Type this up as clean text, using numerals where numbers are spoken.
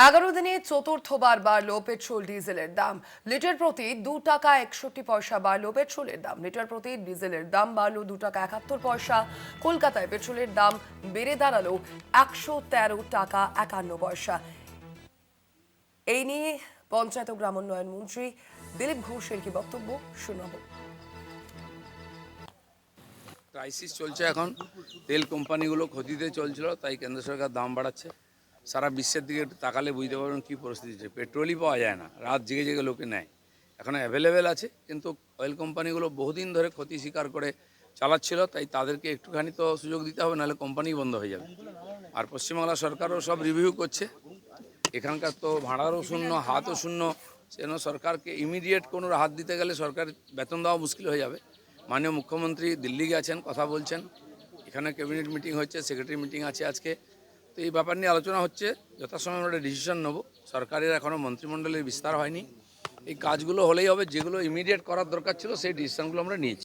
11 দিনে চতুর্থবার বাড়ল পেট্রোল ডিজেলের দাম। লিটার প্রতি 2 টাকা 61 পয়সা বাড়ল পেট্রোলের দাম। লিটার প্রতি ডিজেলের দাম বাড়ল 2 টাকা 71 পয়সা। কলকাতায় পেট্রোলের দাম বেড়ে দাঁড়ালো 113 টাকা 51 পয়সা। এই নিয়ে পঞ্চায়েত ও গ্রামোন্নয়ন মন্ত্রী দিলীপ ঘোষের কি বক্তব্য শোনাবো। ক্রাইসিস চলছে এখন, তেল কোম্পানিগুলো ক্ষতিতে চলছিল, তাই কেন্দ্র সরকার দাম বাড়াচ্ছে। সারা বিশ্বের দিকে একটু তাকালে বুঝতে পারবেন কী পরিস্থিতি হচ্ছে। পেট্রোলই পাওয়া যায় না, রাত জেগে জেগে লোকে নেয়। এখন অ্যাভেলেবেল আছে, কিন্তু অয়েল কোম্পানিগুলো বহুদিন ধরে ক্ষতি স্বীকার করে চালাচ্ছিল, তাই তাদেরকে একটুখানি তো সুযোগ দিতে হবে, নাহলে কোম্পানি বন্ধ হয়ে যাবে। আর পশ্চিমবাংলা সরকারও সব রিভিউ করছে। এখানকার তো ভাড়ারও শূন্য, হাতও শূন্য। সেজন্য সরকারকে ইমিডিয়েট কোনো হাত দিতে গেলে সরকার বেতন দেওয়া মুশকিল হয়ে যাবে। মাননীয় মুখ্যমন্ত্রী দিল্লি গেছেন, কথা বলছেন। এখানে ক্যাবিনেট মিটিং হচ্ছে, সেক্রেটারি মিটিং আছে আজকে। তো এই ব্যাপার নিয়ে আলোচনা হচ্ছে, যথাসময়ে আমরা একটা ডিসিশন নেব। সরকারের এখনও মন্ত্রিমণ্ডলের বিস্তার হয়নি। এই কাজগুলো হলেই হবে, যেগুলো ইমিডিয়েট করার দরকার ছিল সেই ডিসিশনগুলো আমরা নিয়েছি।